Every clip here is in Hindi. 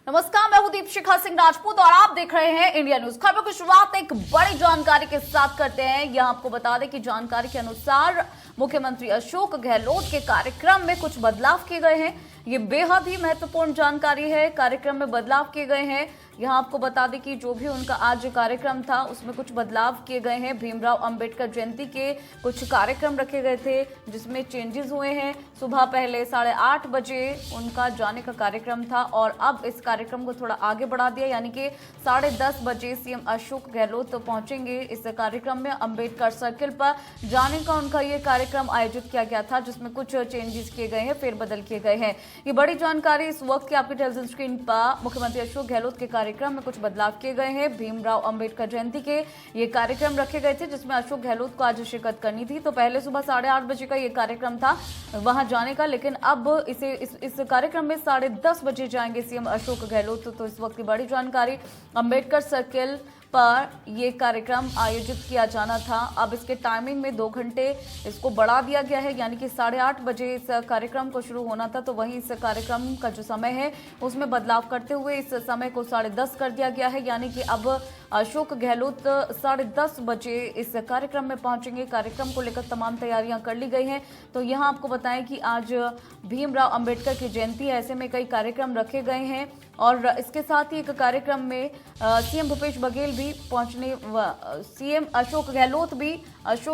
नमस्कार, मैं हूं दीपशिखा सिंह राजपूत और आप देख रहे हैं इंडिया न्यूज। खबर की शुरुआत एक बड़ी जानकारी के साथ करते हैं। यहां आपको बता दें कि जानकारी के अनुसार मुख्यमंत्री अशोक गहलोत के कार्यक्रम में कुछ बदलाव किए गए हैं। ये बेहद ही महत्वपूर्ण जानकारी है। कार्यक्रम में बदलाव किए गए हैं। यहां आपको बता दें कि जो भी उनका आज कार्यक्रम था उसमें कुछ बदलाव किए गए हैं। भीमराव अंबेडकर जयंती के कुछ कार्यक्रम रखे गए थे जिसमें चेंजेस हुए हैं। सुबह पहले 8:30 बजे उनका जाने का कार्यक्रम था और अब इस कार्यक्रम को थोड़ा आगे बढ़ा दिया, यानी कि 10:30 बजे सीएम अशोक गहलोत तो पहुंचेंगे इस कार्यक्रम में। अंबेडकर सर्किल पर जाने का उनका ये कार्यक्रम आयोजित किया गया था जिसमें कुछ चेंजेस किए गए हैं, फेरबदल किए गए हैं। ये बड़ी जानकारी इस वक्त की आपकी टेलीविजन स्क्रीन पर। मुख्यमंत्री अशोक गहलोत के कार्यक्रम में कुछ बदलाव किए गए हैं। भीमराव अंबेडकर जयंती के ये कार्यक्रम रखे गए थे जिसमें अशोक गहलोत को आज शिरकत करनी थी। तो पहले सुबह 8:30 बजे का ये कार्यक्रम था वहां जाने का, लेकिन अब इस कार्यक्रम में 10:30 बजे जाएंगे सीएम अशोक गहलोत। तो इस वक्त की बड़ी जानकारी, अंबेडकर सर्किल पर यह कार्यक्रम आयोजित किया जाना था। अब इसके टाइमिंग में 2 घंटे इसको बढ़ा दिया गया है, यानी कि 8:30 बजे इस कार्यक्रम को शुरू होना था। तो वहीं इस कार्यक्रम का जो समय है उसमें बदलाव करते हुए इस समय को 10:30 कर दिया गया है, यानी कि अब अशोक गहलोत 10:30 बजे इस कार्यक्रम में पहुंचेंगे। कार्यक्रम को लेकर तमाम तैयारियां कर ली गई हैं। तो यहां आपको बताएं कि आज भीमराव अंबेडकर की जयंती है, ऐसे में कई कार्यक्रम रखे गए हैं और इसके साथ ही एक कार्यक्रम में सीएम भूपेश बघेल भी पहुंचने, सीएम अशोक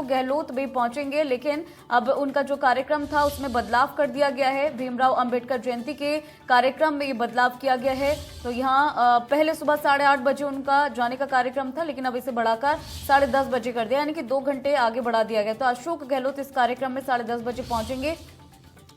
गहलोत भी पहुंचेंगे। लेकिन अब उनका जो कार्यक्रम था उसमें बदलाव कर दिया गया है। भीमराव अंबेडकर जयंती के कार्यक्रम में ये बदलाव किया गया है। तो यहाँ पहले सुबह 8:30 बजे उनका जाने का कार्यक्रम था, लेकिन अब इसे बढ़ाकर 10:30 बजे कर दिया, यानी कि 2 घंटे आगे बढ़ा दिया गया। तो अशोक गहलोत इस कार्यक्रम में 10:30 बजे पहुंचेंगे।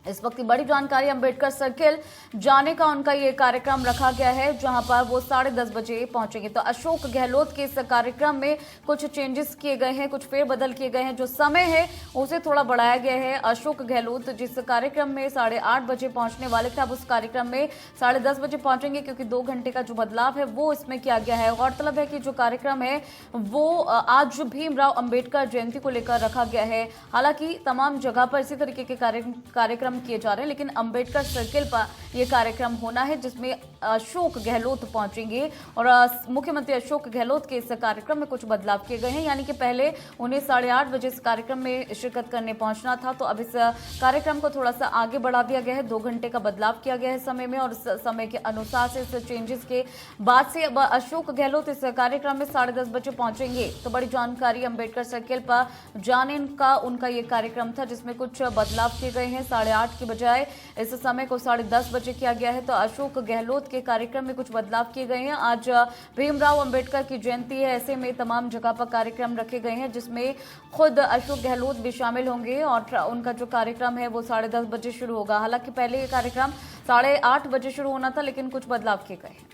इस वक्त की बड़ी जानकारी, अंबेडकर सर्किल जाने का उनका ये कार्यक्रम रखा गया है जहां पर वो 10:30 बजे पहुंचेंगे। तो अशोक गहलोत के इस कार्यक्रम में कुछ चेंजेस किए गए हैं, कुछ फेरबदल किए गए हैं। जो समय है उसे थोड़ा बढ़ाया गया है। अशोक गहलोत जिस कार्यक्रम में 8:30 बजे पहुंचने वाले थे, अब उस कार्यक्रम में 10:30 बजे पहुंचेंगे, क्योंकि 2 घंटे का जो बदलाव है वो इसमें किया गया है। गौरतलब है कि जो कार्यक्रम है वो आज भीमराव अंबेडकर जयंती को लेकर रखा गया है। हालांकि तमाम जगह पर इसी तरीके के कार्यक्रम किए जा रहे हैं, लेकिन अंबेडकर सर्किल पर यह कार्यक्रम होना है जिसमें अशोक गहलोत पहुंचेंगे। और मुख्यमंत्री अशोक गहलोत के इस कार्यक्रम में कुछ बदलाव किए गए हैं, यानी कि पहले उन्हें 8:30 बजे इस कार्यक्रम में शिरकत करने पहुंचना था। तो अब इस कार्यक्रम को थोड़ा सा आगे बढ़ा दिया गया है। 2 घंटे का बदलाव किया गया है समय में, और इस समय के अनुसार से इस चेंजेस के बाद से अब अशोक गहलोत इस कार्यक्रम में 10:30 बजे पहुंचेंगे। तो बड़ी जानकारी, अंबेडकर सर्किल पर जाने का उनका ये कार्यक्रम था जिसमें कुछ बदलाव किए गए हैं। 8:30 की बजाय इस समय को 10:30 बजे किया गया है। तो अशोक गहलोत के कार्यक्रम में कुछ बदलाव किए गए हैं। आज भीमराव अंबेडकर की जयंती है, ऐसे में तमाम जगह पर कार्यक्रम रखे गए हैं जिसमें खुद अशोक गहलोत भी शामिल होंगे और उनका जो कार्यक्रम है वो 10:30 बजे शुरू होगा। हालांकि पहले ये कार्यक्रम 8:30 बजे शुरू होना था, लेकिन कुछ बदलाव किए गए हैं।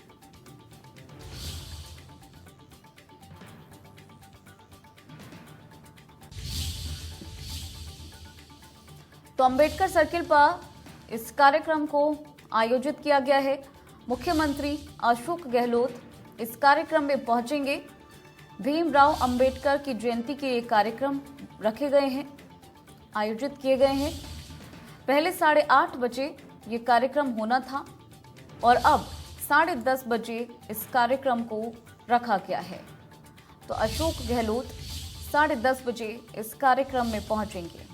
तो अंबेडकर सर्किल पर इस कार्यक्रम को आयोजित किया गया है। मुख्यमंत्री अशोक गहलोत इस कार्यक्रम में पहुंचेंगे। भीमराव अंबेडकर की जयंती के ये कार्यक्रम रखे गए हैं, आयोजित किए गए हैं। पहले 8:30 बजे ये कार्यक्रम होना था और अब 10:30 बजे इस कार्यक्रम को रखा गया है। तो अशोक गहलोत 10:30 बजे इस कार्यक्रम में पहुंचेंगे।